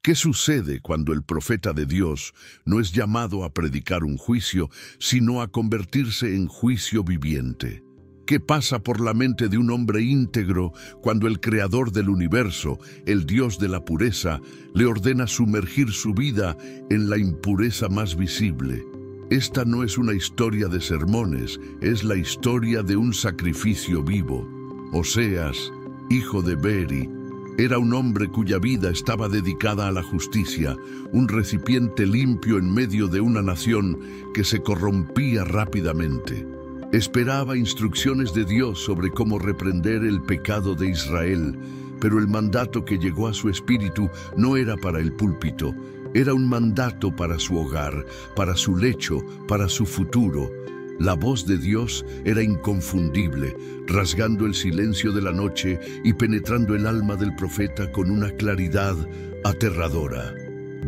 ¿Qué sucede cuando el profeta de Dios no es llamado a predicar un juicio, sino a convertirse en juicio viviente? ¿Qué pasa por la mente de un hombre íntegro cuando el creador del universo, el Dios de la pureza, le ordena sumergir su vida en la impureza más visible? Esta no es una historia de sermones, es la historia de un sacrificio vivo. Oseas, hijo de Beri, era un hombre cuya vida estaba dedicada a la justicia, un recipiente limpio en medio de una nación que se corrompía rápidamente. Esperaba instrucciones de Dios sobre cómo reprender el pecado de Israel, pero el mandato que llegó a su espíritu no era para el púlpito, era un mandato para su hogar, para su lecho, para su futuro. La voz de Dios era inconfundible, rasgando el silencio de la noche y penetrando el alma del profeta con una claridad aterradora.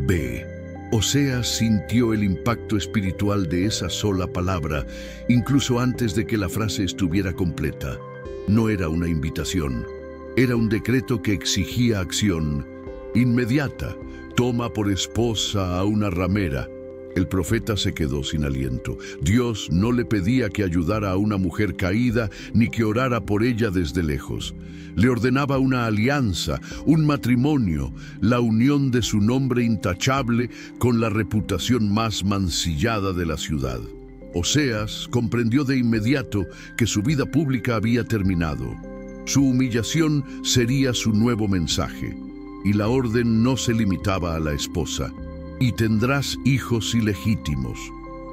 Ve. Oseas sintió el impacto espiritual de esa sola palabra, incluso antes de que la frase estuviera completa. No era una invitación, era un decreto que exigía acción inmediata. Toma por esposa a una ramera. El profeta se quedó sin aliento. Dios no le pedía que ayudara a una mujer caída ni que orara por ella desde lejos. Le ordenaba una alianza, un matrimonio, la unión de su nombre intachable con la reputación más mancillada de la ciudad. Oseas comprendió de inmediato que su vida pública había terminado. Su humillación sería su nuevo mensaje. Y la orden no se limitaba a la esposa. Y tendrás hijos ilegítimos.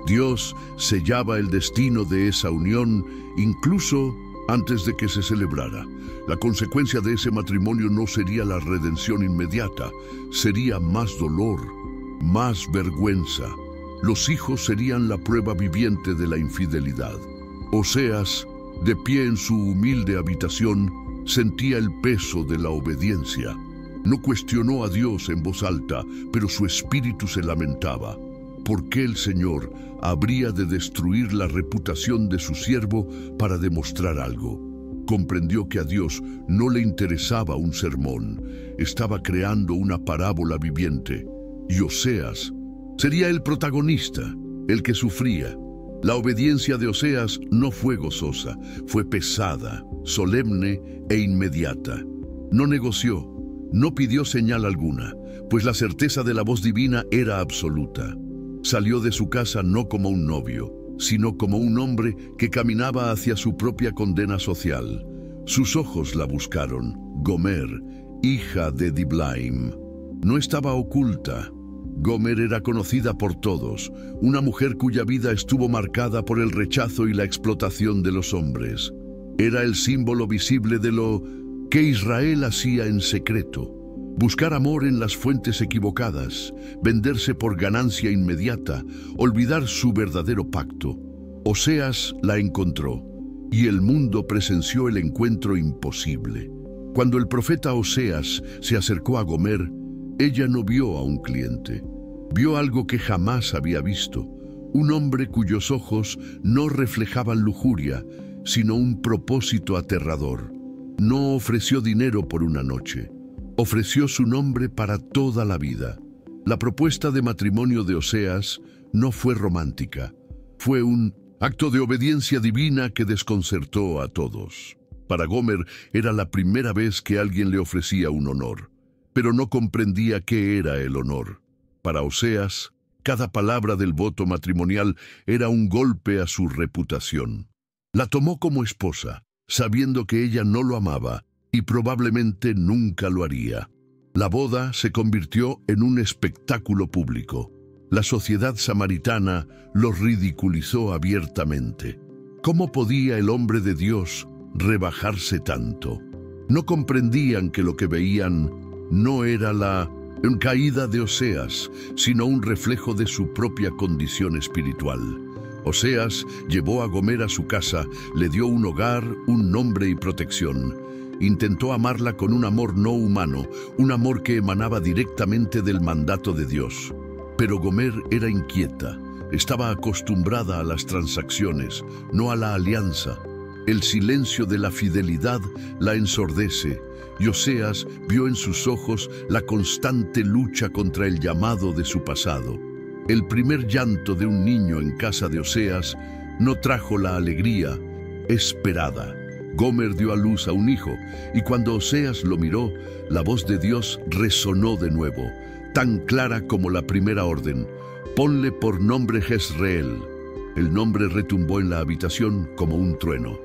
Dios sellaba el destino de esa unión incluso antes de que se celebrara. La consecuencia de ese matrimonio no sería la redención inmediata, sería más dolor, más vergüenza. Los hijos serían la prueba viviente de la infidelidad. Oseas, de pie en su humilde habitación, sentía el peso de la obediencia. No cuestionó a Dios en voz alta, pero su espíritu se lamentaba. ¿Por qué el Señor habría de destruir la reputación de su siervo para demostrar algo? Comprendió que a Dios no le interesaba un sermón. Estaba creando una parábola viviente. Y Oseas sería el protagonista, el que sufría. La obediencia de Oseas no fue gozosa, fue pesada, solemne e inmediata. No negoció. No pidió señal alguna, pues la certeza de la voz divina era absoluta. Salió de su casa no como un novio, sino como un hombre que caminaba hacia su propia condena social. Sus ojos la buscaron, Gomer, hija de Diblaim. No estaba oculta. Gomer era conocida por todos, una mujer cuya vida estuvo marcada por el rechazo y la explotación de los hombres. Era el símbolo visible de lo que Israel hacía en secreto, buscar amor en las fuentes equivocadas, venderse por ganancia inmediata, olvidar su verdadero pacto. Oseas la encontró, y el mundo presenció el encuentro imposible. Cuando el profeta Oseas se acercó a Gomer, ella no vio a un cliente, vio algo que jamás había visto, un hombre cuyos ojos no reflejaban lujuria, sino un propósito aterrador. No ofreció dinero por una noche, ofreció su nombre para toda la vida. La propuesta de matrimonio de Oseas no fue romántica, fue un acto de obediencia divina que desconcertó a todos. Para Gomer era la primera vez que alguien le ofrecía un honor, pero no comprendía qué era el honor. Para Oseas, cada palabra del voto matrimonial era un golpe a su reputación. La tomó como esposa, sabiendo que ella no lo amaba y probablemente nunca lo haría. La boda se convirtió en un espectáculo público. La sociedad samaritana lo ridiculizó abiertamente. ¿Cómo podía el hombre de Dios rebajarse tanto? No comprendían que lo que veían no era la caída de Oseas, sino un reflejo de su propia condición espiritual. Oseas llevó a Gomer a su casa, le dio un hogar, un nombre y protección. Intentó amarla con un amor no humano, un amor que emanaba directamente del mandato de Dios. Pero Gomer era inquieta, estaba acostumbrada a las transacciones, no a la alianza. El silencio de la fidelidad la ensordece, y Oseas vio en sus ojos la constante lucha contra el llamado de su pasado. El primer llanto de un niño en casa de Oseas no trajo la alegría esperada. Gomer dio a luz a un hijo, y cuando Oseas lo miró, la voz de Dios resonó de nuevo, tan clara como la primera orden: ponle por nombre Jezreel. El nombre retumbó en la habitación como un trueno.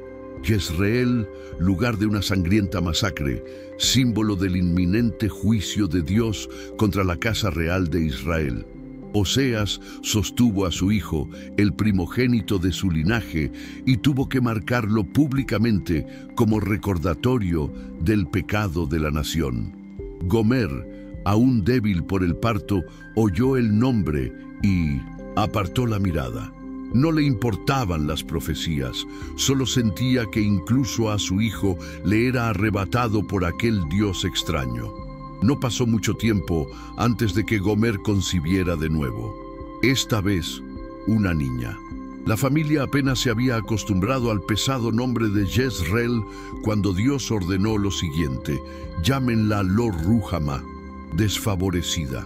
Jezreel, lugar de una sangrienta masacre, símbolo del inminente juicio de Dios contra la casa real de Israel. Oseas sostuvo a su hijo, el primogénito de su linaje, y tuvo que marcarlo públicamente como recordatorio del pecado de la nación. Gomer, aún débil por el parto, oyó el nombre y apartó la mirada. No le importaban las profecías, solo sentía que incluso a su hijo le era arrebatado por aquel Dios extraño. No pasó mucho tiempo antes de que Gomer concibiera de nuevo. Esta vez, una niña. La familia apenas se había acostumbrado al pesado nombre de Jezreel cuando Dios ordenó lo siguiente: llámenla Lo Ruhamá, desfavorecida,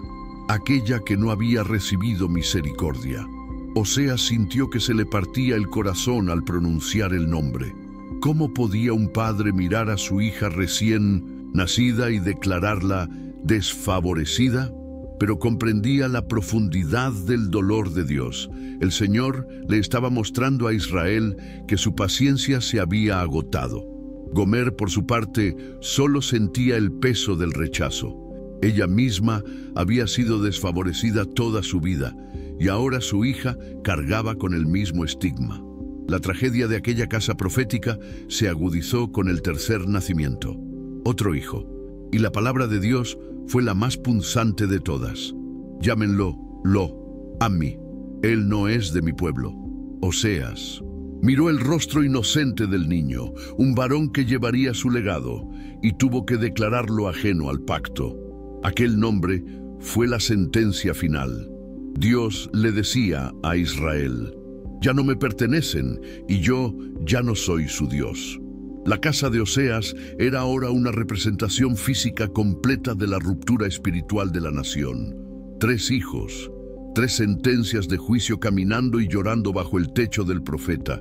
aquella que no había recibido misericordia. Oseas sintió que se le partía el corazón al pronunciar el nombre. ¿Cómo podía un padre mirar a su hija recién nacida y declararla desfavorecida? Pero comprendía la profundidad del dolor de Dios. El Señor le estaba mostrando a Israel que su paciencia se había agotado. Gomer, por su parte, solo sentía el peso del rechazo. Ella misma había sido desfavorecida toda su vida, y ahora su hija cargaba con el mismo estigma. La tragedia de aquella casa profética se agudizó con el tercer nacimiento, otro hijo, y la palabra de Dios fue la más punzante de todas. Llámenlo Lo Ammi, él no es de mi pueblo. Oseas miró el rostro inocente del niño, un varón que llevaría su legado, y tuvo que declararlo ajeno al pacto. Aquel nombre fue la sentencia final. Dios le decía a Israel: ya no me pertenecen y yo ya no soy su Dios. La casa de Oseas era ahora una representación física completa de la ruptura espiritual de la nación. 3 hijos, 3 sentencias de juicio caminando y llorando bajo el techo del profeta.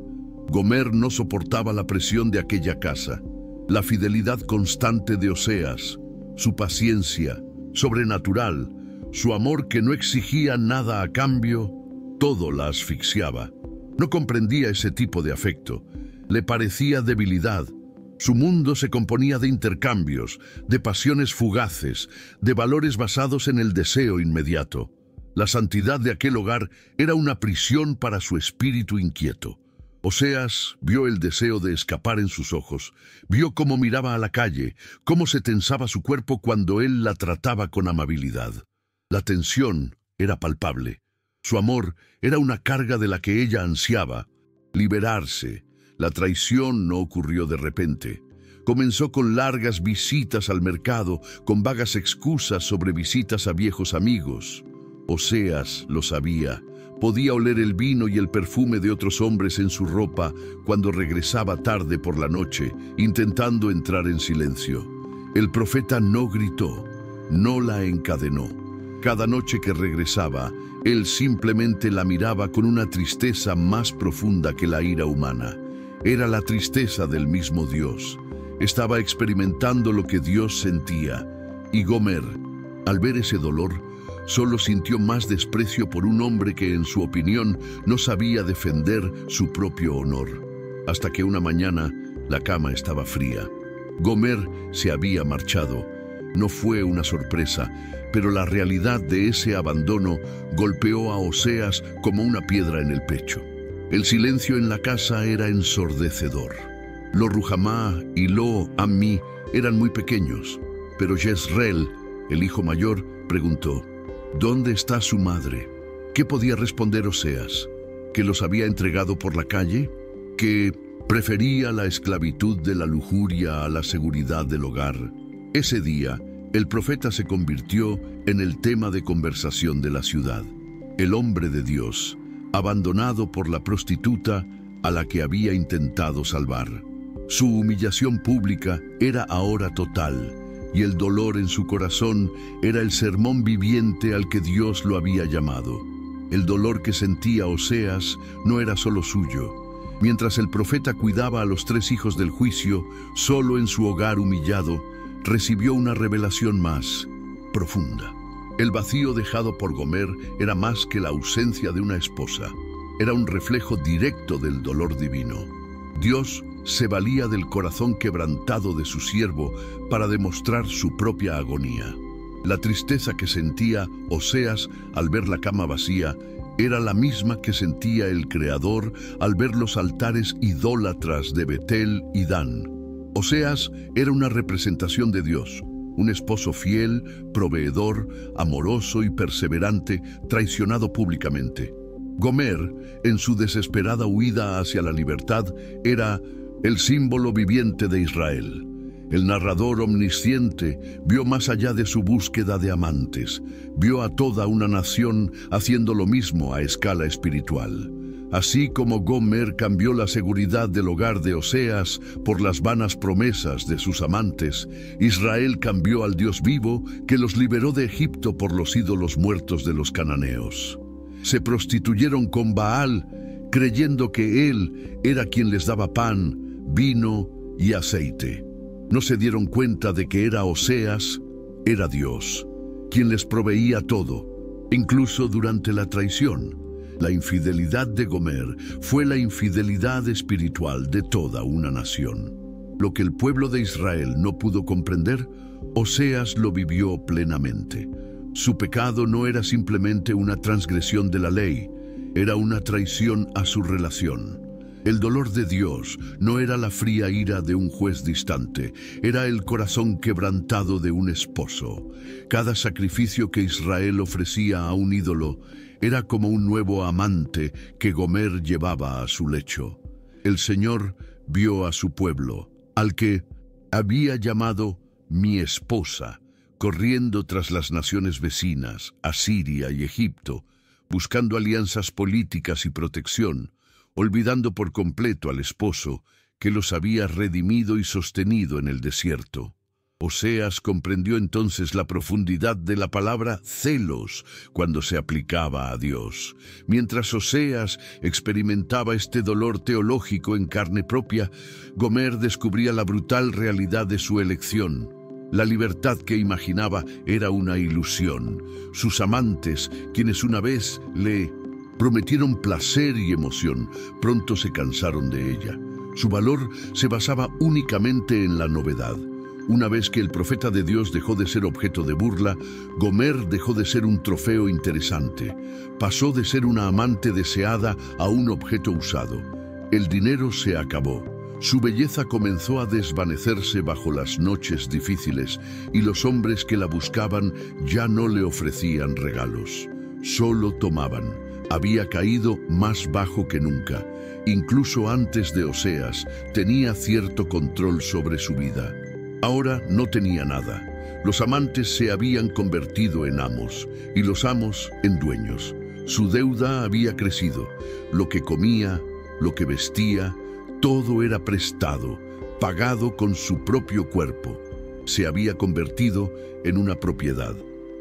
Gomer no soportaba la presión de aquella casa. La fidelidad constante de Oseas, su paciencia sobrenatural, su amor que no exigía nada a cambio, todo la asfixiaba. No comprendía ese tipo de afecto. Le parecía debilidad. Su mundo se componía de intercambios, de pasiones fugaces, de valores basados en el deseo inmediato. La santidad de aquel hogar era una prisión para su espíritu inquieto. Oseas vio el deseo de escapar en sus ojos, vio cómo miraba a la calle, cómo se tensaba su cuerpo cuando él la trataba con amabilidad. La tensión era palpable. Su amor era una carga de la que ella ansiaba liberarse. La traición no ocurrió de repente. Comenzó con largas visitas al mercado, con vagas excusas sobre visitas a viejos amigos. Oseas lo sabía. Podía oler el vino y el perfume de otros hombres en su ropa cuando regresaba tarde por la noche, intentando entrar en silencio. El profeta no gritó, no la encadenó. Cada noche que regresaba, él simplemente la miraba con una tristeza más profunda que la ira humana. Era la tristeza del mismo Dios. Estaba experimentando lo que Dios sentía. Y Gomer, al ver ese dolor, solo sintió más desprecio por un hombre que, en su opinión, no sabía defender su propio honor. Hasta que una mañana, la cama estaba fría. Gomer se había marchado. No fue una sorpresa, pero la realidad de ese abandono golpeó a Oseas como una piedra en el pecho. El silencio en la casa era ensordecedor. Lo Ruhamá y Lo Ammi eran muy pequeños, pero Jezreel, el hijo mayor, preguntó: ¿dónde está su madre? ¿Qué podía responder Oseas? ¿Que los había entregado por la calle? ¿Que prefería la esclavitud de la lujuria a la seguridad del hogar? Ese día, el profeta se convirtió en el tema de conversación de la ciudad. El hombre de Dios, abandonado por la prostituta, a la que había intentado salvar. Su humillación pública era ahora total, y el dolor en su corazón era el sermón viviente al que Dios lo había llamado. El dolor que sentía Oseas no era solo suyo. Mientras el profeta cuidaba a los 3 hijos del juicio, solo en su hogar humillado, recibió una revelación más profunda. El vacío dejado por Gomer era más que la ausencia de una esposa. Era un reflejo directo del dolor divino. Dios se valía del corazón quebrantado de su siervo para demostrar su propia agonía. La tristeza que sentía Oseas al ver la cama vacía era la misma que sentía el Creador al ver los altares idólatras de Betel y Dan. Oseas era una representación de Dios, un esposo fiel, proveedor, amoroso y perseverante, traicionado públicamente. Gomer, en su desesperada huida hacia la libertad, era el símbolo viviente de Israel. El narrador omnisciente vio más allá de su búsqueda de amantes, vio a toda una nación haciendo lo mismo a escala espiritual. Así como Gomer cambió la seguridad del hogar de Oseas por las vanas promesas de sus amantes, Israel cambió al Dios vivo que los liberó de Egipto por los ídolos muertos de los cananeos. Se prostituyeron con Baal, creyendo que él era quien les daba pan, vino y aceite. No se dieron cuenta de que era Oseas, era Dios, quien les proveía todo, incluso durante la traición. La infidelidad de Gomer fue la infidelidad espiritual de toda una nación. Lo que el pueblo de Israel no pudo comprender, Oseas lo vivió plenamente. Su pecado no era simplemente una transgresión de la ley, era una traición a su relación. El dolor de Dios no era la fría ira de un juez distante, era el corazón quebrantado de un esposo. Cada sacrificio que Israel ofrecía a un ídolo era como un nuevo amante que Gomer llevaba a su lecho. El Señor vio a su pueblo, al que había llamado mi esposa, corriendo tras las naciones vecinas, Asiria y Egipto, buscando alianzas políticas y protección, olvidando por completo al esposo que los había redimido y sostenido en el desierto. Oseas comprendió entonces la profundidad de la palabra celos cuando se aplicaba a Dios. Mientras Oseas experimentaba este dolor teológico en carne propia, Gomer descubría la brutal realidad de su elección. La libertad que imaginaba era una ilusión. Sus amantes, quienes una vez le prometieron placer y emoción, pronto se cansaron de ella. Su valor se basaba únicamente en la novedad. Una vez que el profeta de Dios dejó de ser objeto de burla, Gomer dejó de ser un trofeo interesante. Pasó de ser una amante deseada a un objeto usado. El dinero se acabó. Su belleza comenzó a desvanecerse bajo las noches difíciles y los hombres que la buscaban ya no le ofrecían regalos. Solo tomaban. Había caído más bajo que nunca. Incluso antes de Oseas, tenía cierto control sobre su vida. Ahora no tenía nada. Los amantes se habían convertido en amos y los amos en dueños. Su deuda había crecido. Lo que comía, lo que vestía, todo era prestado, pagado con su propio cuerpo. Se había convertido en una propiedad.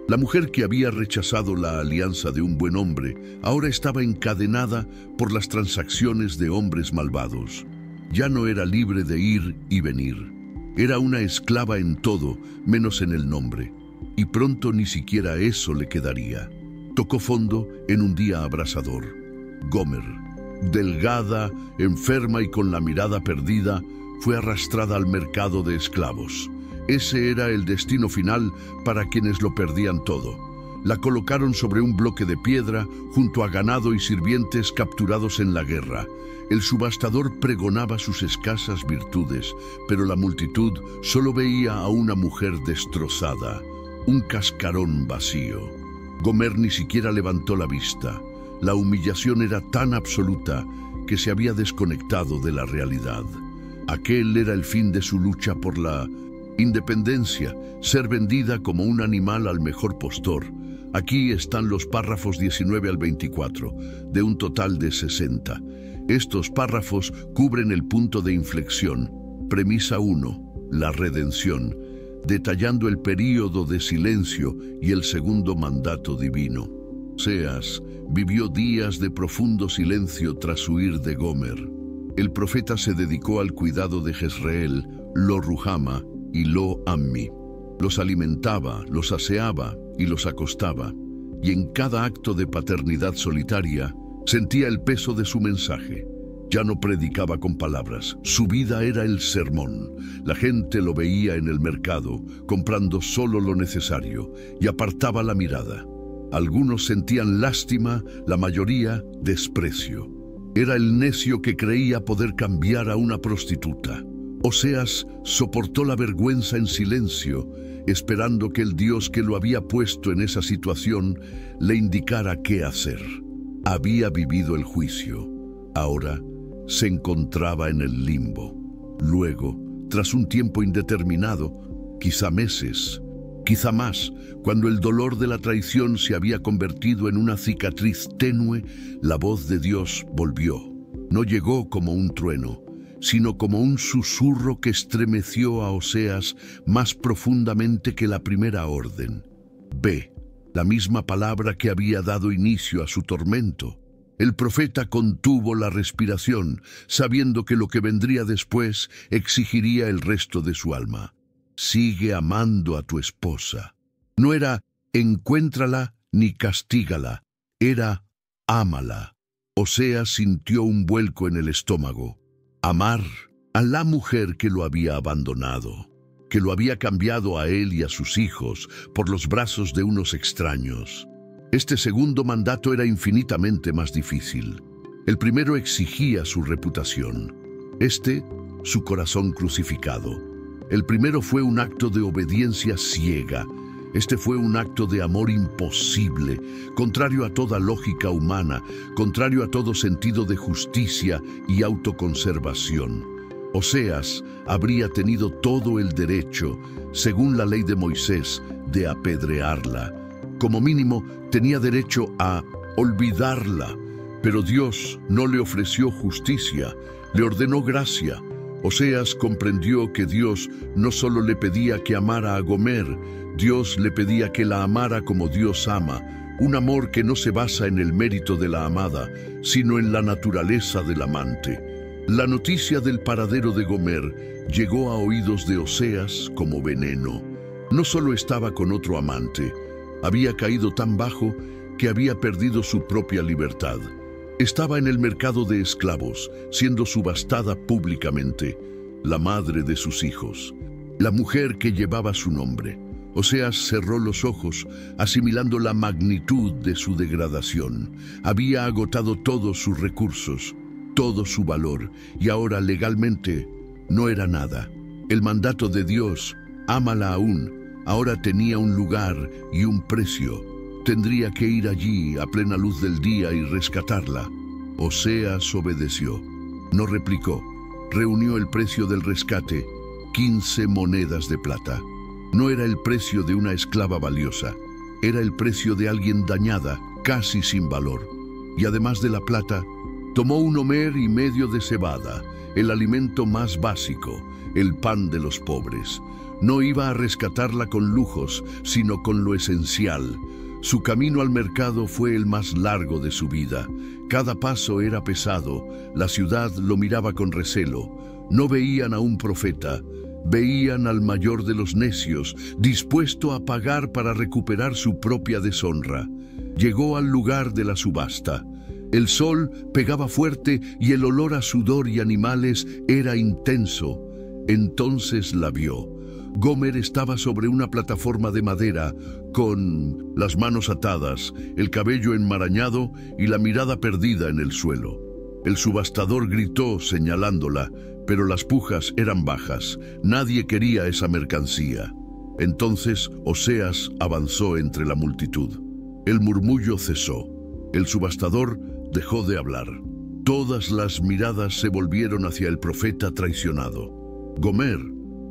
La mujer que había rechazado la alianza de un buen hombre ahora estaba encadenada por las transacciones de hombres malvados. Ya no era libre de ir y venir. Era una esclava en todo, menos en el nombre. Y pronto ni siquiera eso le quedaría. Tocó fondo en un día abrasador. Gomer, delgada, enferma y con la mirada perdida, fue arrastrada al mercado de esclavos. Ese era el destino final para quienes lo perdían todo. La colocaron sobre un bloque de piedra junto a ganado y sirvientes capturados en la guerra. El subastador pregonaba sus escasas virtudes, pero la multitud solo veía a una mujer destrozada, un cascarón vacío. Gomer ni siquiera levantó la vista. La humillación era tan absoluta que se había desconectado de la realidad. Aquel era el fin de su lucha por la independencia, ser vendida como un animal al mejor postor, Aquí están los párrafos 19 al 24, de un total de 60. Estos párrafos cubren el punto de inflexión. Premisa 1, la redención, detallando el período de silencio y el segundo mandato divino. Oseas vivió días de profundo silencio tras huir de Gomer. El profeta se dedicó al cuidado de Jezreel, Lo Ruhama y Lo Ammi. Los alimentaba, los aseaba y los acostaba, y en cada acto de paternidad solitaria sentía el peso de su mensaje. Ya no predicaba con palabras, su vida era el sermón. La gente lo veía en el mercado, comprando solo lo necesario, y apartaba la mirada. Algunos sentían lástima, la mayoría desprecio. Era el necio que creía poder cambiar a una prostituta. Oseas soportó la vergüenza en silencio, esperando que el Dios que lo había puesto en esa situación le indicara qué hacer. Había vivido el juicio. Ahora se encontraba en el limbo. Luego, tras un tiempo indeterminado, quizá meses, quizá más, cuando el dolor de la traición se había convertido en una cicatriz tenue, la voz de Dios volvió. No llegó como un trueno, sino como un susurro que estremeció a Oseas más profundamente que la primera orden. Ve, la misma palabra que había dado inicio a su tormento. El profeta contuvo la respiración, sabiendo que lo que vendría después exigiría el resto de su alma. Sigue amando a tu esposa. No era encuéntrala ni castígala, era ámala. Oseas sintió un vuelco en el estómago. Amar a la mujer que lo había abandonado, que lo había cambiado a él y a sus hijos por los brazos de unos extraños. Este segundo mandato era infinitamente más difícil. El primero exigía su reputación, su corazón crucificado. El primero fue un acto de obediencia ciega. Este fue un acto de amor imposible, contrario a toda lógica humana, contrario a todo sentido de justicia y autoconservación. Oseas habría tenido todo el derecho, según la ley de Moisés, de apedrearla. Como mínimo, tenía derecho a olvidarla, pero Dios no le ofreció justicia, le ordenó gracia. Oseas comprendió que Dios no solo le pedía que amara a Gomer, Dios le pedía que la amara como Dios ama, un amor que no se basa en el mérito de la amada, sino en la naturaleza del amante. La noticia del paradero de Gomer llegó a oídos de Oseas como veneno. No solo estaba con otro amante, había caído tan bajo que había perdido su propia libertad. Estaba en el mercado de esclavos, siendo subastada públicamente, la madre de sus hijos, la mujer que llevaba su nombre. Oseas cerró los ojos, asimilando la magnitud de su degradación. Había agotado todos sus recursos, todo su valor, y ahora legalmente no era nada. El mandato de Dios, ámala aún, ahora tenía un lugar y un precio. Tendría que ir allí a plena luz del día y rescatarla. Oseas obedeció. No replicó. Reunió el precio del rescate, 15 monedas de plata. No era el precio de una esclava valiosa, era el precio de alguien dañada, casi sin valor. Y además de la plata, tomó 1 homer y medio de cebada, el alimento más básico, el pan de los pobres. No iba a rescatarla con lujos, sino con lo esencial. Su camino al mercado fue el más largo de su vida. Cada paso era pesado, la ciudad lo miraba con recelo. No veían a un profeta, veían al mayor de los necios, dispuesto a pagar para recuperar su propia deshonra. Llegó al lugar de la subasta. El sol pegaba fuerte y el olor a sudor y animales era intenso. Entonces la vio. Gomer estaba sobre una plataforma de madera, con las manos atadas, el cabello enmarañado y la mirada perdida en el suelo. El subastador gritó señalándola, pero las pujas eran bajas. Nadie quería esa mercancía. Entonces Oseas avanzó entre la multitud. El murmullo cesó. El subastador dejó de hablar. Todas las miradas se volvieron hacia el profeta traicionado. Gomer,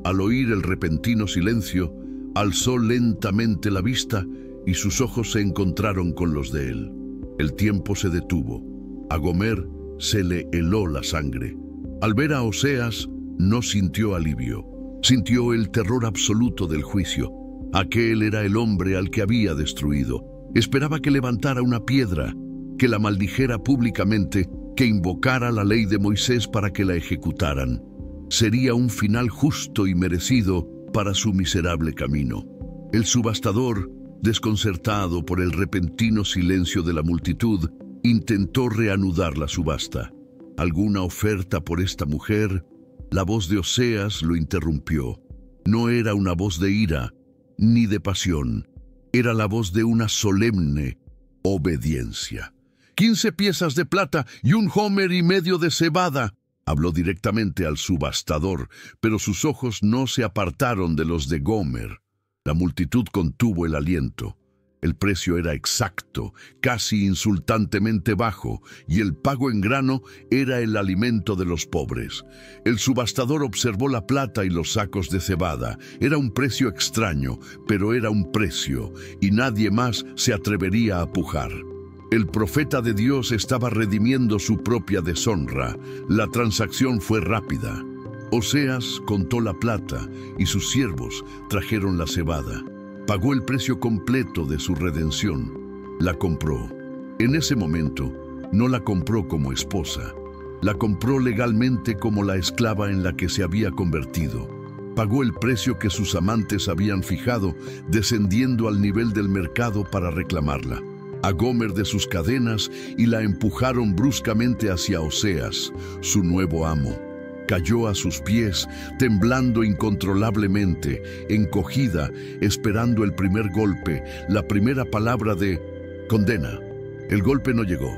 al oír el repentino silencio, alzó lentamente la vista y sus ojos se encontraron con los de él. El tiempo se detuvo. A Gomer se le heló la sangre. Al ver a Oseas, no sintió alivio. Sintió el terror absoluto del juicio. Aquel era el hombre al que había destruido. Esperaba que levantara una piedra, que la maldijera públicamente, que invocara la ley de Moisés para que la ejecutaran. Sería un final justo y merecido para su miserable camino. El subastador, desconcertado por el repentino silencio de la multitud, intentó reanudar la subasta. ¿Alguna oferta por esta mujer? La voz de Oseas lo interrumpió. No era una voz de ira, ni de pasión. Era la voz de una solemne obediencia. 15 piezas de plata y un homer y medio de cebada. Habló directamente al subastador, pero sus ojos no se apartaron de los de Gomer. La multitud contuvo el aliento. El precio era exacto, casi insultantemente bajo, y el pago en grano era el alimento de los pobres. El subastador observó la plata y los sacos de cebada. Era un precio extraño, pero era un precio, y nadie más se atrevería a pujar. El profeta de Dios estaba redimiendo su propia deshonra. La transacción fue rápida. Oseas contó la plata y sus siervos trajeron la cebada. Pagó el precio completo de su redención. La compró. En ese momento, no la compró como esposa. La compró legalmente como la esclava en la que se había convertido. Pagó el precio que sus amantes habían fijado, descendiendo al nivel del mercado para reclamarla. A Gomer de sus cadenas y la empujaron bruscamente hacia Oseas, su nuevo amo. Cayó a sus pies, temblando incontrolablemente, encogida, esperando el primer golpe, la primera palabra de condena. El golpe no llegó.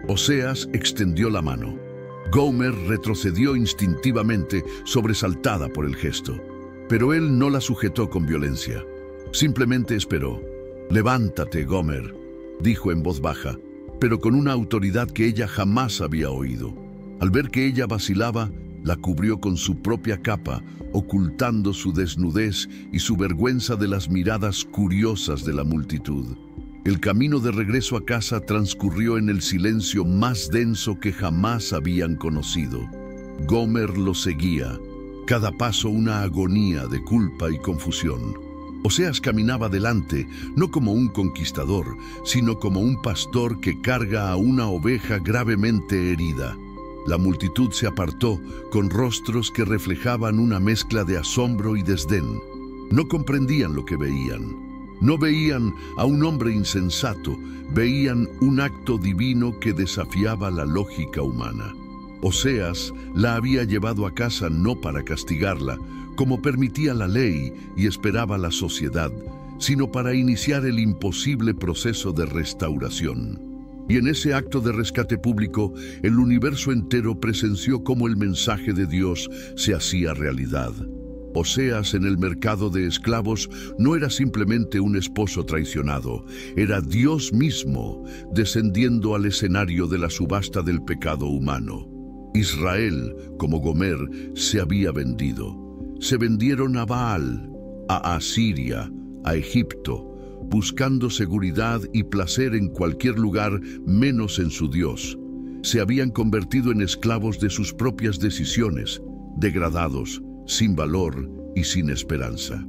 Oseas extendió la mano. Gomer retrocedió instintivamente, sobresaltada por el gesto. Pero él no la sujetó con violencia. Simplemente esperó. «Levántate, Gomer», dijo en voz baja, pero con una autoridad que ella jamás había oído. Al ver que ella vacilaba, la cubrió con su propia capa, ocultando su desnudez y su vergüenza de las miradas curiosas de la multitud. El camino de regreso a casa transcurrió en el silencio más denso que jamás habían conocido. Gomer lo seguía, cada paso una agonía de culpa y confusión. Oseas caminaba delante, no como un conquistador, sino como un pastor que carga a una oveja gravemente herida. La multitud se apartó con rostros que reflejaban una mezcla de asombro y desdén. No comprendían lo que veían. No veían a un hombre insensato, veían un acto divino que desafiaba la lógica humana. Oseas la había llevado a casa no para castigarla, como permitía la ley y esperaba la sociedad, sino para iniciar el imposible proceso de restauración. Y en ese acto de rescate público, el universo entero presenció cómo el mensaje de Dios se hacía realidad. Oseas en el mercado de esclavos no era simplemente un esposo traicionado, era Dios mismo descendiendo al escenario de la subasta del pecado humano. Israel, como Gomer, se había vendido. Se vendieron a Baal, a Asiria, a Egipto, buscando seguridad y placer en cualquier lugar menos en su Dios. Se habían convertido en esclavos de sus propias decisiones, degradados, sin valor y sin esperanza.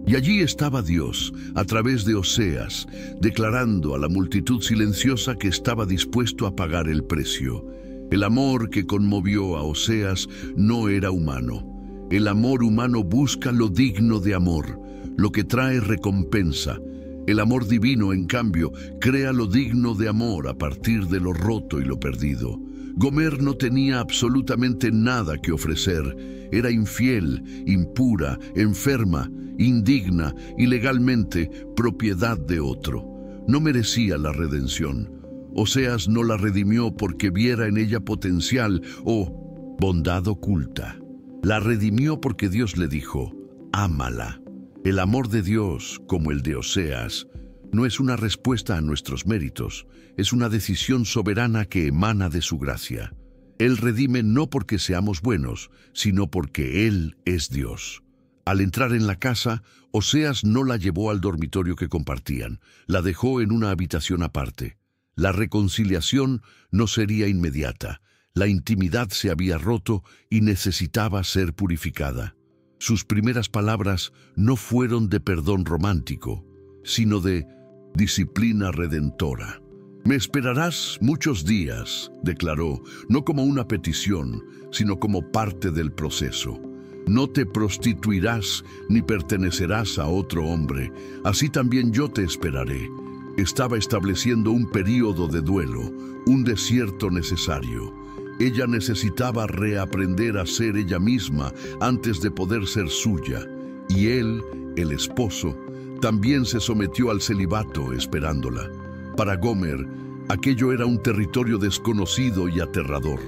Y allí estaba Dios, a través de Oseas, declarando a la multitud silenciosa que estaba dispuesto a pagar el precio. El amor que conmovió a Oseas no era humano. El amor humano busca lo digno de amor, lo que trae recompensa. El amor divino, en cambio, crea lo digno de amor a partir de lo roto y lo perdido. Gomer no tenía absolutamente nada que ofrecer. Era infiel, impura, enferma, indigna y legalmente propiedad de otro. No merecía la redención. Oseas no la redimió porque viera en ella potencial o bondad oculta. La redimió porque Dios le dijo, ámala. El amor de Dios, como el de Oseas, no es una respuesta a nuestros méritos, es una decisión soberana que emana de su gracia. Él redime no porque seamos buenos, sino porque Él es Dios. Al entrar en la casa, Oseas no la llevó al dormitorio que compartían, la dejó en una habitación aparte. La reconciliación no sería inmediata. La intimidad se había roto y necesitaba ser purificada. Sus primeras palabras no fueron de perdón romántico, sino de disciplina redentora. «Me esperarás muchos días», declaró, no como una petición, sino como parte del proceso. «No te prostituirás ni pertenecerás a otro hombre, así también yo te esperaré». Estaba estableciendo un período de duelo, un desierto necesario. Ella necesitaba reaprender a ser ella misma antes de poder ser suya, y él, el esposo, también se sometió al celibato esperándola. Para Gomer, aquello era un territorio desconocido y aterrador.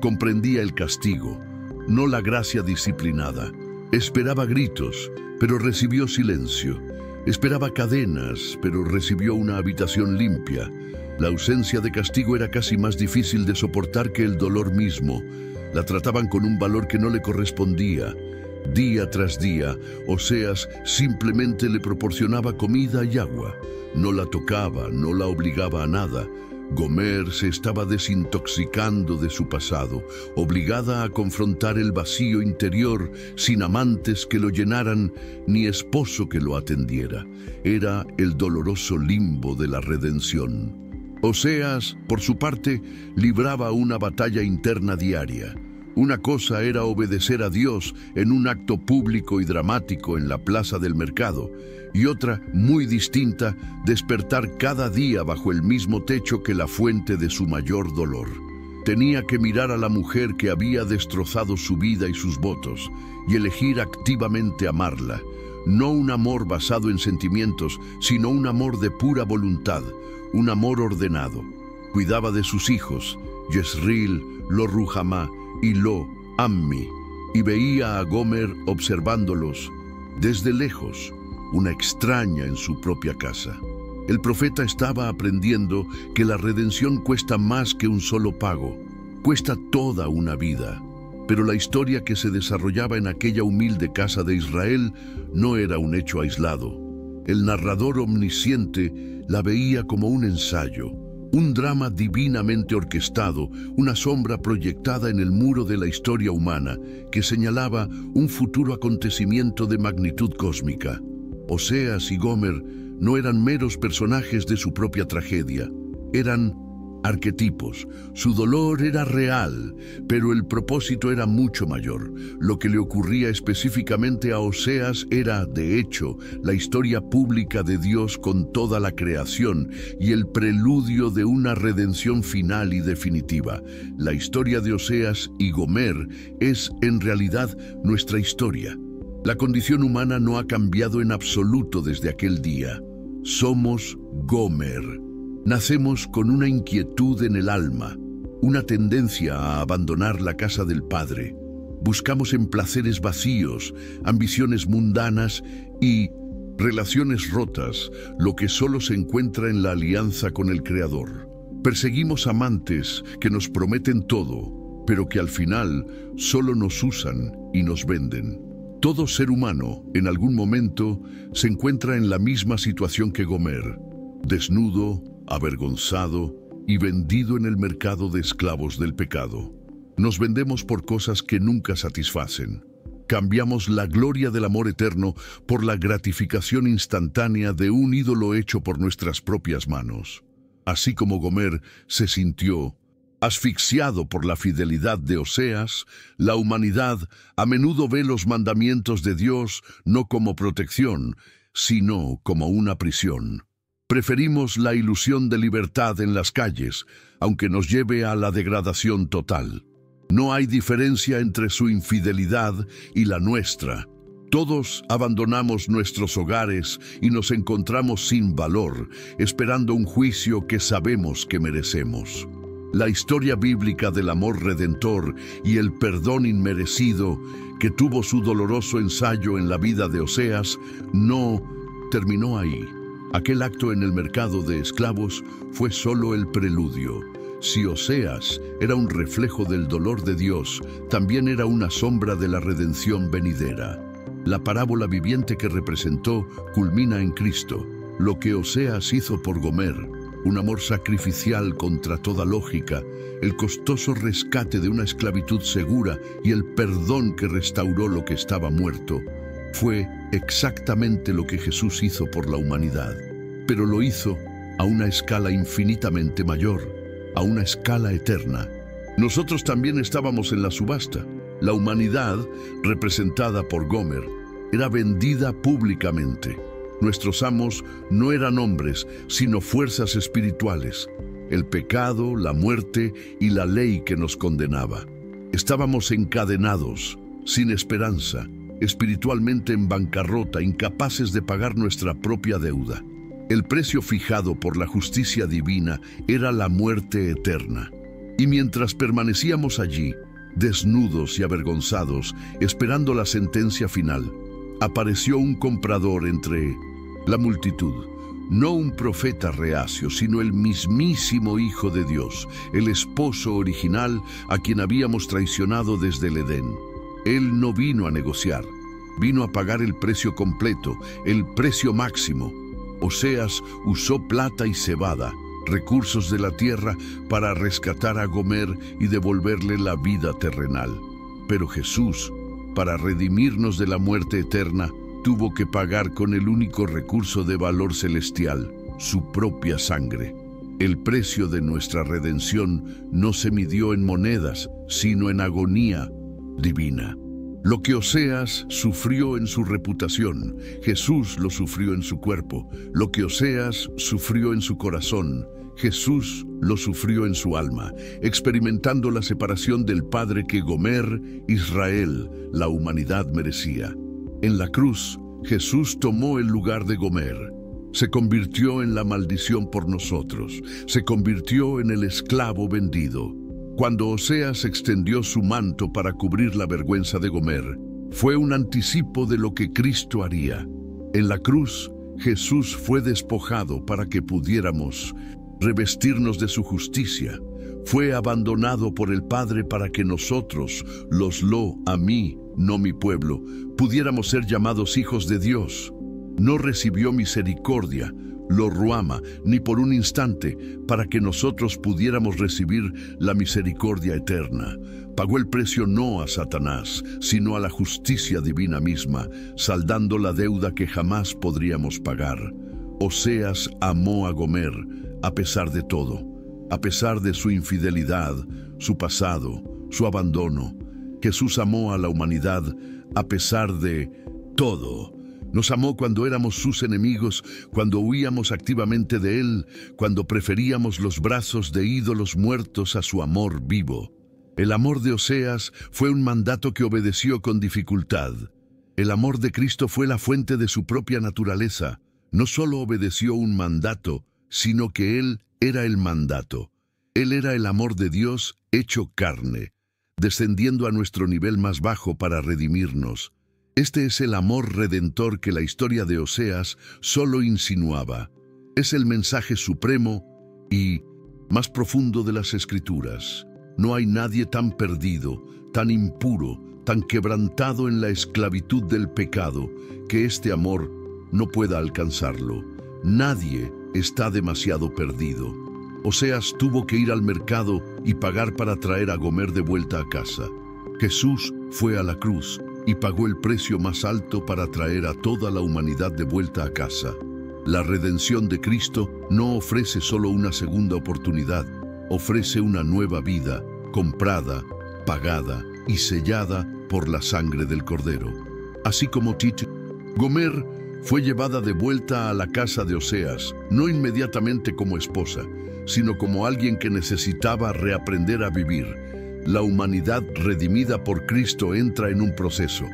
Comprendía el castigo, no la gracia disciplinada. Esperaba gritos, pero recibió silencio. Esperaba cadenas, pero recibió una habitación limpia. La ausencia de castigo era casi más difícil de soportar que el dolor mismo. La trataban con un valor que no le correspondía. Día tras día, Oseas simplemente le proporcionaba comida y agua. No la tocaba, no la obligaba a nada. Gomer se estaba desintoxicando de su pasado, obligada a confrontar el vacío interior, sin amantes que lo llenaran, ni esposo que lo atendiera. Era el doloroso limbo de la redención. Oseas, por su parte, libraba una batalla interna diaria. Una cosa era obedecer a Dios en un acto público y dramático en la plaza del mercado, y otra, muy distinta, despertar cada día bajo el mismo techo que la fuente de su mayor dolor. Tenía que mirar a la mujer que había destrozado su vida y sus votos, y elegir activamente amarla. No un amor basado en sentimientos, sino un amor de pura voluntad, un amor ordenado. Cuidaba de sus hijos, Jezreel, Lo Ruhamá y Lo Ammi, y veía a Gomer observándolos desde lejos, una extraña en su propia casa. El profeta estaba aprendiendo que la redención cuesta más que un solo pago, cuesta toda una vida. Pero la historia que se desarrollaba en aquella humilde casa de Israel no era un hecho aislado. El narrador omnisciente la veía como un ensayo, un drama divinamente orquestado, una sombra proyectada en el muro de la historia humana que señalaba un futuro acontecimiento de magnitud cósmica. Oseas y Gomer no eran meros personajes de su propia tragedia, eran arquetipos. Su dolor era real, pero el propósito era mucho mayor. Lo que le ocurría específicamente a Oseas era, de hecho, la historia pública de Dios con toda la creación y el preludio de una redención final y definitiva. La historia de Oseas y Gomer es, en realidad, nuestra historia. La condición humana no ha cambiado en absoluto desde aquel día. Somos Gomer. Nacemos con una inquietud en el alma, una tendencia a abandonar la casa del Padre. Buscamos en placeres vacíos, ambiciones mundanas y relaciones rotas, lo que solo se encuentra en la alianza con el Creador. Perseguimos amantes que nos prometen todo, pero que al final solo nos usan y nos venden. Todo ser humano, en algún momento, se encuentra en la misma situación que Gomer, desnudo, avergonzado y vendido en el mercado de esclavos del pecado. Nos vendemos por cosas que nunca satisfacen. Cambiamos la gloria del amor eterno por la gratificación instantánea de un ídolo hecho por nuestras propias manos. Así como Gomer se sintió asfixiado por la fidelidad de Oseas, la humanidad a menudo ve los mandamientos de Dios no como protección, sino como una prisión. Preferimos la ilusión de libertad en las calles, aunque nos lleve a la degradación total. No hay diferencia entre su infidelidad y la nuestra. Todos abandonamos nuestros hogares y nos encontramos sin valor, esperando un juicio que sabemos que merecemos. La historia bíblica del amor redentor y el perdón inmerecido que tuvo su doloroso ensayo en la vida de Oseas no terminó ahí. Aquel acto en el mercado de esclavos fue solo el preludio. Si Oseas era un reflejo del dolor de Dios, también era una sombra de la redención venidera. La parábola viviente que representó culmina en Cristo. Lo que Oseas hizo por Gomer, un amor sacrificial contra toda lógica, el costoso rescate de una esclavitud segura y el perdón que restauró lo que estaba muerto, fue exactamente lo que Jesús hizo por la humanidad. Pero lo hizo a una escala infinitamente mayor, a una escala eterna. Nosotros también estábamos en la subasta. La humanidad, representada por Gomer, era vendida públicamente. Nuestros amos no eran hombres, sino fuerzas espirituales. El pecado, la muerte y la ley que nos condenaba. Estábamos encadenados, sin esperanza, espiritualmente en bancarrota, incapaces de pagar nuestra propia deuda. El precio fijado por la justicia divina era la muerte eterna. Y mientras permanecíamos allí, desnudos y avergonzados, esperando la sentencia final, apareció un comprador entre la multitud. No un profeta reacio, sino el mismísimo Hijo de Dios, el esposo original a quien habíamos traicionado desde el Edén. Él no vino a negociar, vino a pagar el precio completo, el precio máximo. Oseas usó plata y cebada, recursos de la tierra, para rescatar a Gomer y devolverle la vida terrenal. Pero Jesús, para redimirnos de la muerte eterna, tuvo que pagar con el único recurso de valor celestial, su propia sangre. El precio de nuestra redención no se midió en monedas, sino en agonía divina. Lo que Oseas sufrió en su reputación, Jesús lo sufrió en su cuerpo. Lo que Oseas sufrió en su corazón, Jesús lo sufrió en su alma, experimentando la separación del Padre que Gomer, Israel, la humanidad merecía. En la cruz, Jesús tomó el lugar de Gomer. Se convirtió en la maldición por nosotros. Se convirtió en el esclavo vendido. Cuando Oseas extendió su manto para cubrir la vergüenza de Gomer, fue un anticipo de lo que Cristo haría. En la cruz, Jesús fue despojado para que pudiéramos revestirnos de su justicia. Fue abandonado por el Padre para que nosotros, a mí, no mi pueblo, pudiéramos ser llamados hijos de Dios. No recibió misericordia, ruama, ni por un instante, para que nosotros pudiéramos recibir la misericordia eterna. Pagó el precio no a Satanás, sino a la justicia divina misma, saldando la deuda que jamás podríamos pagar. Oseas amó a Gomer, a pesar de todo, a pesar de su infidelidad, su pasado, su abandono. Jesús amó a la humanidad a pesar de todo. Nos amó cuando éramos sus enemigos, cuando huíamos activamente de Él, cuando preferíamos los brazos de ídolos muertos a su amor vivo. El amor de Oseas fue un mandato que obedeció con dificultad. El amor de Cristo fue la fuente de su propia naturaleza. No solo obedeció un mandato, sino que Él era el mandato. Él era el amor de Dios hecho carne, descendiendo a nuestro nivel más bajo para redimirnos. Este es el amor redentor que la historia de Oseas solo insinuaba. Es el mensaje supremo y más profundo de las Escrituras. No hay nadie tan perdido, tan impuro, tan quebrantado en la esclavitud del pecado, que este amor no pueda alcanzarlo. Nadie está demasiado perdido. Oseas tuvo que ir al mercado y pagar para traer a Gomer de vuelta a casa. Jesús fue a la cruz y pagó el precio más alto para traer a toda la humanidad de vuelta a casa. La redención de Cristo no ofrece solo una segunda oportunidad, ofrece una nueva vida, comprada, pagada y sellada por la sangre del Cordero. Así como Gomer fue llevada de vuelta a la casa de Oseas, no inmediatamente como esposa, sino como alguien que necesitaba reaprender a vivir. La humanidad redimida por Cristo entra en un proceso.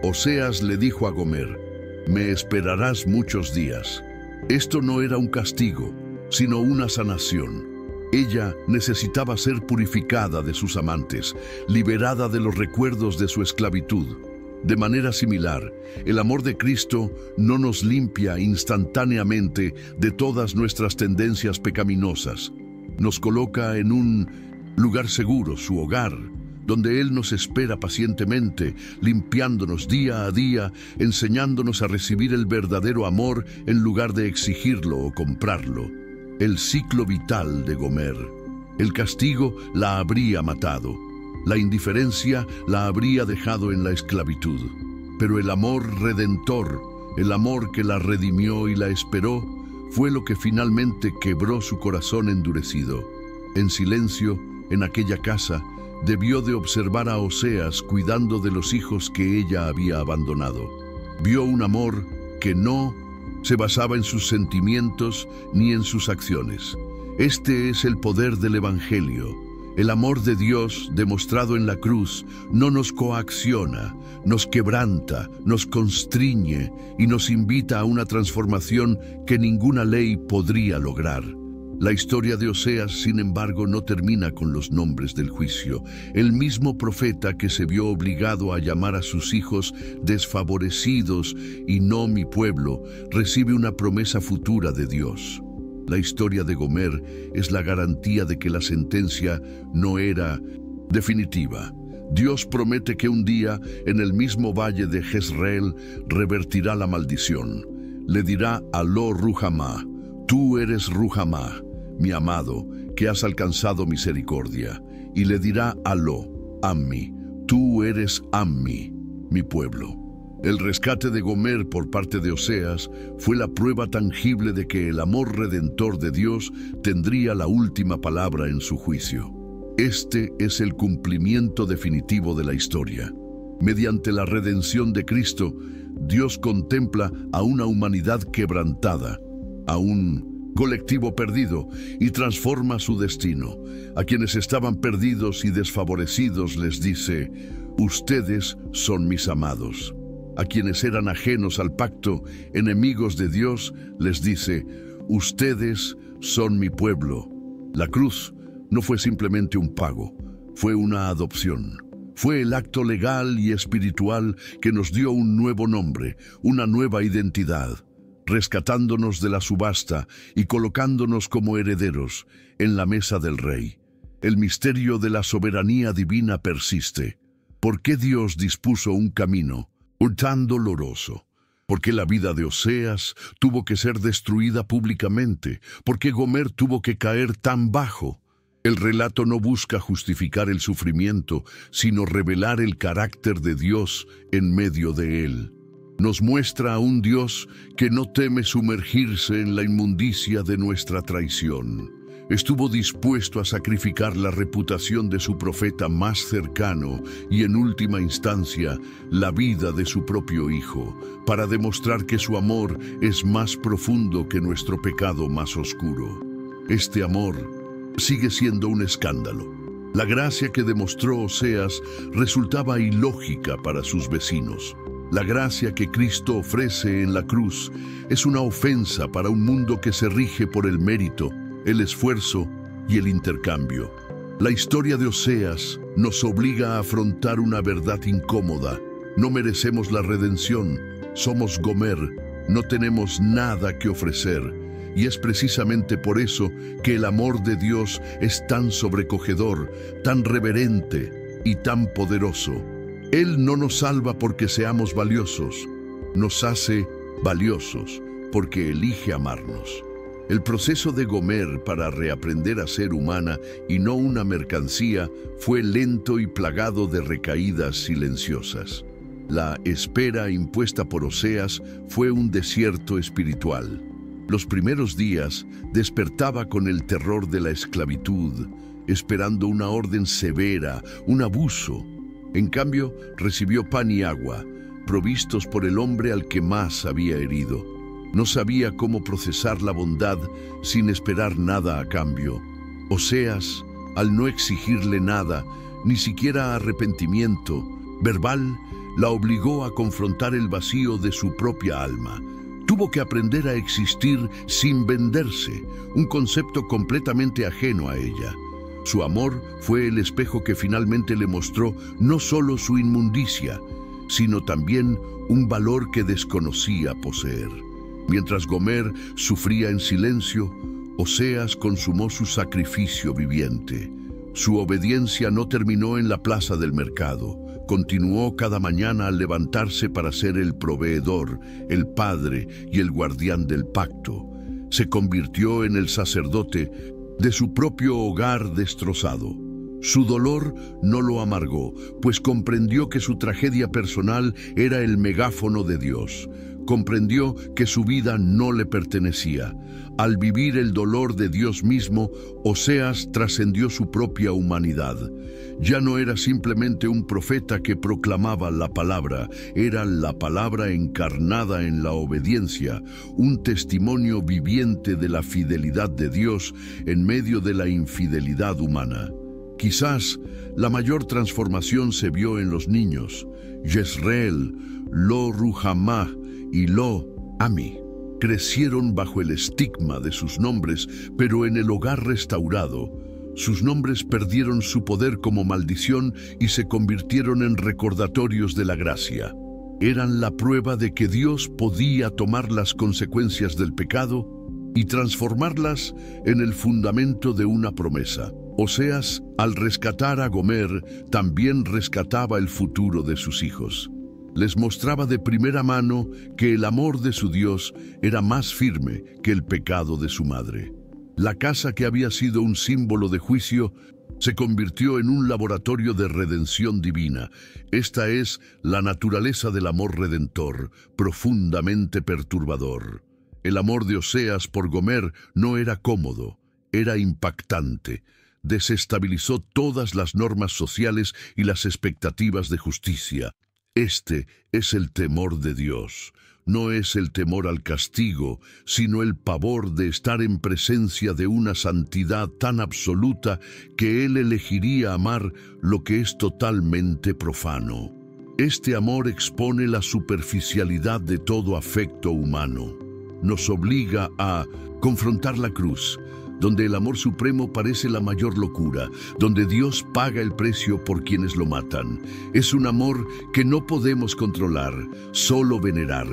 Oseas le dijo a Gomer: «Me esperarás muchos días». Esto no era un castigo, sino una sanación. Ella necesitaba ser purificada de sus amantes, liberada de los recuerdos de su esclavitud. De manera similar, el amor de Cristo no nos limpia instantáneamente de todas nuestras tendencias pecaminosas. Nos coloca en un lugar seguro, su hogar, donde Él nos espera pacientemente, limpiándonos día a día, enseñándonos a recibir el verdadero amor en lugar de exigirlo o comprarlo. El ciclo vital de Gomer. El castigo la habría matado. La indiferencia la habría dejado en la esclavitud. Pero el amor redentor, el amor que la redimió y la esperó, fue lo que finalmente quebró su corazón endurecido. En silencio, en aquella casa, debió de observar a Oseas cuidando de los hijos que ella había abandonado. Vio un amor que no se basaba en sus sentimientos ni en sus acciones. Este es el poder del Evangelio. El amor de Dios, demostrado en la cruz, no nos coacciona, nos quebranta, nos constriñe y nos invita a una transformación que ninguna ley podría lograr. La historia de Oseas, sin embargo, no termina con los nombres del juicio. El mismo profeta que se vio obligado a llamar a sus hijos desfavorecidos y no mi pueblo, recibe una promesa futura de Dios. La historia de Gomer es la garantía de que la sentencia no era definitiva. Dios promete que un día, en el mismo valle de Jezreel, revertirá la maldición. Le dirá a Lo Ruhamá: tú eres Ruhamá, mi amado, que has alcanzado misericordia. Y le dirá a Lo Ammi: tú eres Ammi, mi pueblo. El rescate de Gomer por parte de Oseas fue la prueba tangible de que el amor redentor de Dios tendría la última palabra en su juicio. Este es el cumplimiento definitivo de la historia. Mediante la redención de Cristo, Dios contempla a una humanidad quebrantada, a un colectivo perdido, y transforma su destino. A quienes estaban perdidos y desfavorecidos les dice: ustedes son mis amados. A quienes eran ajenos al pacto, enemigos de Dios, les dice: ustedes son mi pueblo. La cruz no fue simplemente un pago, fue una adopción. Fue el acto legal y espiritual que nos dio un nuevo nombre, una nueva identidad, rescatándonos de la subasta y colocándonos como herederos en la mesa del Rey. El misterio de la soberanía divina persiste. ¿Por qué Dios dispuso un camino tan doloroso? ¿Por qué la vida de Oseas tuvo que ser destruida públicamente? ¿Por qué Gomer tuvo que caer tan bajo? El relato no busca justificar el sufrimiento, sino revelar el carácter de Dios en medio de él. Nos muestra a un Dios que no teme sumergirse en la inmundicia de nuestra traición. Estuvo dispuesto a sacrificar la reputación de su profeta más cercano y, en última instancia, la vida de su propio hijo, para demostrar que su amor es más profundo que nuestro pecado más oscuro. Este amor sigue siendo un escándalo. La gracia que demostró Oseas resultaba ilógica para sus vecinos. La gracia que Cristo ofrece en la cruz es una ofensa para un mundo que se rige por el mérito, el esfuerzo y el intercambio. La historia de Oseas nos obliga a afrontar una verdad incómoda. No merecemos la redención, somos Gomer, no tenemos nada que ofrecer. Y es precisamente por eso que el amor de Dios es tan sobrecogedor, tan reverente y tan poderoso. Él no nos salva porque seamos valiosos, nos hace valiosos porque elige amarnos. El proceso de Gomer para reaprender a ser humana y no una mercancía fue lento y plagado de recaídas silenciosas. La espera impuesta por Oseas fue un desierto espiritual. Los primeros días despertaba con el terror de la esclavitud, esperando una orden severa, un abuso. En cambio, recibió pan y agua, provistos por el hombre al que más había herido. No sabía cómo procesar la bondad sin esperar nada a cambio. Oseas, al no exigirle nada, ni siquiera arrepentimiento verbal, la obligó a confrontar el vacío de su propia alma. Tuvo que aprender a existir sin venderse, un concepto completamente ajeno a ella. Su amor fue el espejo que finalmente le mostró no solo su inmundicia, sino también un valor que desconocía poseer. Mientras Gomer sufría en silencio, Oseas consumó su sacrificio viviente. Su obediencia no terminó en la plaza del mercado. Continuó cada mañana al levantarse para ser el proveedor, el padre y el guardián del pacto. Se convirtió en el sacerdote de su propio hogar destrozado. Su dolor no lo amargó, pues comprendió que su tragedia personal era el megáfono de Dios. Comprendió que su vida no le pertenecía. Al vivir el dolor de Dios mismo, Oseas trascendió su propia humanidad. Ya no era simplemente un profeta que proclamaba la palabra, era la palabra encarnada en la obediencia, un testimonio viviente de la fidelidad de Dios en medio de la infidelidad humana. Quizás la mayor transformación se vio en los niños. Jezreel, Lo Ruhamah y Lo Ami crecieron bajo el estigma de sus nombres, pero en el hogar restaurado, sus nombres perdieron su poder como maldición y se convirtieron en recordatorios de la gracia. Eran la prueba de que Dios podía tomar las consecuencias del pecado y transformarlas en el fundamento de una promesa. Oseas, al rescatar a Gomer, también rescataba el futuro de sus hijos. Les mostraba de primera mano que el amor de su Dios era más firme que el pecado de su madre. La casa que había sido un símbolo de juicio se convirtió en un laboratorio de redención divina. Esta es la naturaleza del amor redentor, profundamente perturbador. El amor de Oseas por Gomer no era cómodo, era impactante. Desestabilizó todas las normas sociales y las expectativas de justicia. Este es el temor de Dios. No es el temor al castigo, sino el pavor de estar en presencia de una santidad tan absoluta que Él elegiría amar lo que es totalmente profano. Este amor expone la superficialidad de todo afecto humano. Nos obliga a confrontar la cruz, donde el amor supremo parece la mayor locura, donde Dios paga el precio por quienes lo matan. Es un amor que no podemos controlar, solo venerar.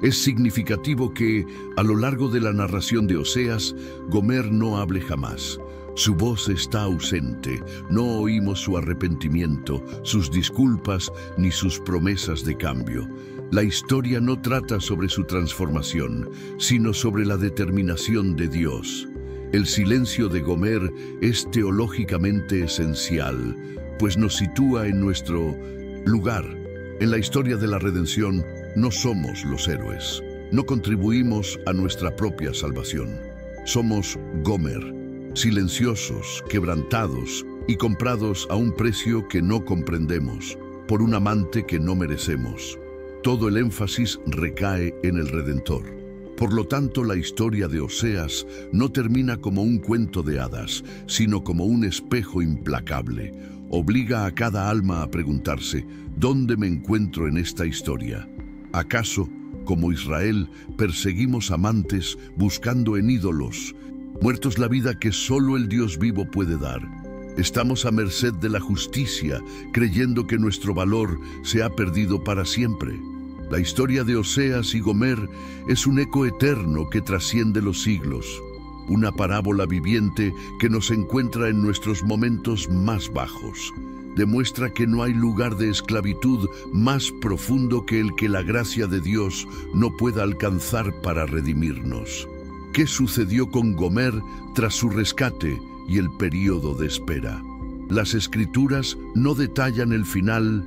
Es significativo que, a lo largo de la narración de Oseas, Gomer no hable jamás. Su voz está ausente, no oímos su arrepentimiento, sus disculpas ni sus promesas de cambio. La historia no trata sobre su transformación, sino sobre la determinación de Dios. El silencio de Gomer es teológicamente esencial, pues nos sitúa en nuestro lugar. En la historia de la redención, no somos los héroes. No contribuimos a nuestra propia salvación. Somos Gomer, silenciosos, quebrantados y comprados a un precio que no comprendemos, por un amante que no merecemos. Todo el énfasis recae en el Redentor. Por lo tanto, la historia de Oseas no termina como un cuento de hadas, sino como un espejo implacable. Obliga a cada alma a preguntarse, ¿dónde me encuentro en esta historia? ¿Acaso, como Israel, perseguimos amantes buscando en ídolos, muertos la vida que solo el Dios vivo puede dar? Estamos a merced de la justicia, creyendo que nuestro valor se ha perdido para siempre. La historia de Oseas y Gomer es un eco eterno que trasciende los siglos, una parábola viviente que nos encuentra en nuestros momentos más bajos. Demuestra que no hay lugar de esclavitud más profundo que el que la gracia de Dios no pueda alcanzar para redimirnos. ¿Qué sucedió con Gomer tras su rescate y el período de espera? Las Escrituras no detallan el final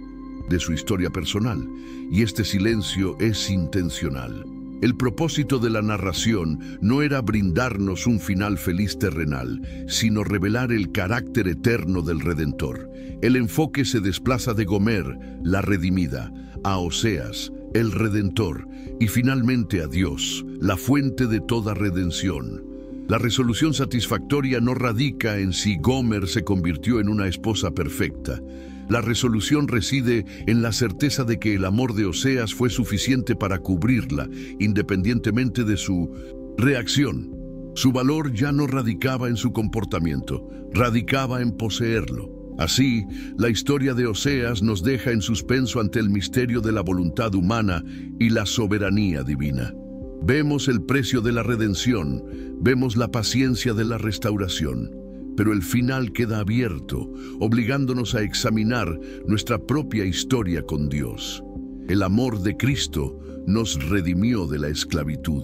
de su historia personal, y este silencio es intencional. El propósito de la narración no era brindarnos un final feliz terrenal, sino revelar el carácter eterno del Redentor. El enfoque se desplaza de Gomer, la redimida, a Oseas, el Redentor, y finalmente a Dios, la fuente de toda redención. La resolución satisfactoria no radica en si Gomer se convirtió en una esposa perfecta. La resolución reside en la certeza de que el amor de Oseas fue suficiente para cubrirla, independientemente de su reacción. Su valor ya no radicaba en su comportamiento, radicaba en poseerlo. Así, la historia de Oseas nos deja en suspenso ante el misterio de la voluntad humana y la soberanía divina. Vemos el precio de la redención, vemos la paciencia de la restauración. pero el final queda abierto, obligándonos a examinar nuestra propia historia con Dios. El amor de Cristo nos redimió de la esclavitud,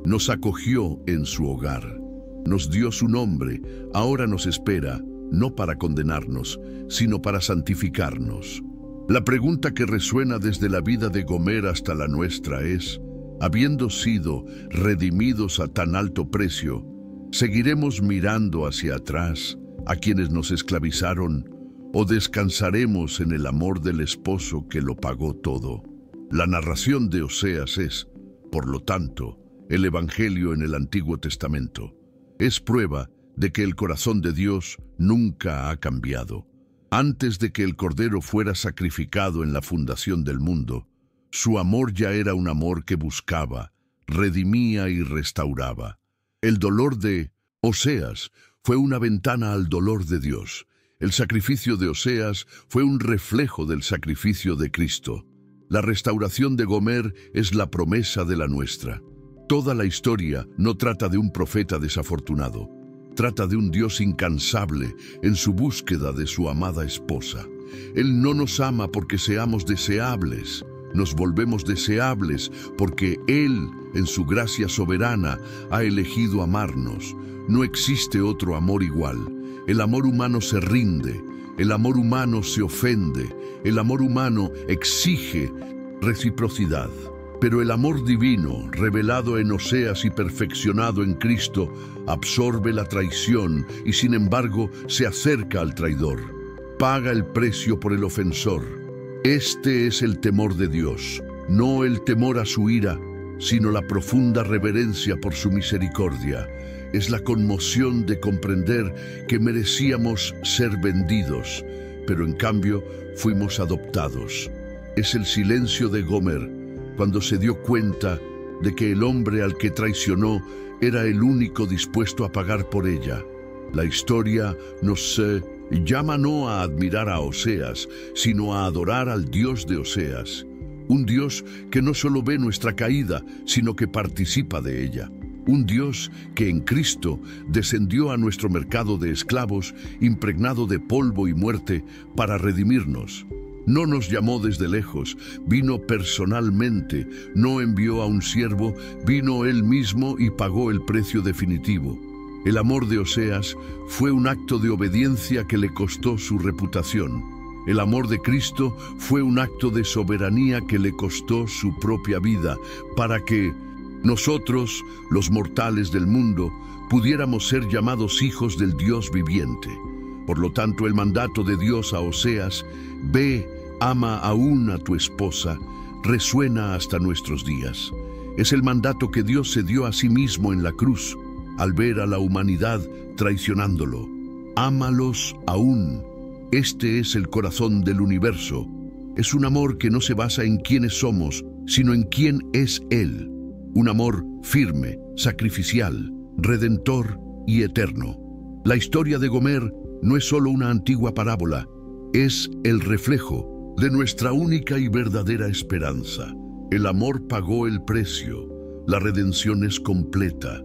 nos acogió en su hogar, nos dio su nombre, ahora nos espera, no para condenarnos, sino para santificarnos. La pregunta que resuena desde la vida de Gomer hasta la nuestra es, habiendo sido redimidos a tan alto precio, ¿seguiremos mirando hacia atrás a quienes nos esclavizaron o descansaremos en el amor del esposo que lo pagó todo? La narración de Oseas es, por lo tanto, el Evangelio en el Antiguo Testamento. Es prueba de que el corazón de Dios nunca ha cambiado. Antes de que el Cordero fuera sacrificado en la fundación del mundo, su amor ya era un amor que buscaba, redimía y restauraba. El dolor de Oseas fue una ventana al dolor de Dios. El sacrificio de Oseas fue un reflejo del sacrificio de Cristo. La restauración de Gomer es la promesa de la nuestra. Toda la historia no trata de un profeta desafortunado. Trata de un Dios incansable en su búsqueda de su amada esposa. Él no nos ama porque seamos deseables. Nos volvemos deseables porque Él, en su gracia soberana, ha elegido amarnos. No existe otro amor igual. El amor humano se rinde, el amor humano se ofende, el amor humano exige reciprocidad. Pero el amor divino, revelado en Oseas y perfeccionado en Cristo, absorbe la traición y sin embargo se acerca al traidor. Paga el precio por el ofensor. Este es el temor de Dios, no el temor a su ira, sino la profunda reverencia por su misericordia. Es la conmoción de comprender que merecíamos ser vendidos, pero en cambio fuimos adoptados. Es el silencio de Gomer, cuando se dio cuenta de que el hombre al que traicionó era el único dispuesto a pagar por ella. La historia nos llama no a admirar a Oseas, sino a adorar al Dios de Oseas. Un Dios que no solo ve nuestra caída, sino que participa de ella. Un Dios que en Cristo descendió a nuestro mercado de esclavos, impregnado de polvo y muerte, para redimirnos. No nos llamó desde lejos, vino personalmente, no envió a un siervo, vino Él mismo y pagó el precio definitivo. El amor de Oseas fue un acto de obediencia que le costó su reputación. El amor de Cristo fue un acto de soberanía que le costó su propia vida, para que nosotros, los mortales del mundo, pudiéramos ser llamados hijos del Dios viviente. Por lo tanto, el mandato de Dios a Oseas, ve, ama aún a tu esposa, resuena hasta nuestros días. Es el mandato que Dios se dio a sí mismo en la cruz, al ver a la humanidad traicionándolo. Ámalos aún. Este es el corazón del universo. Es un amor que no se basa en quiénes somos, sino en quién es Él. Un amor firme, sacrificial, redentor y eterno. La historia de Gomer no es solo una antigua parábola, es el reflejo de nuestra única y verdadera esperanza. El amor pagó el precio, la redención es completa.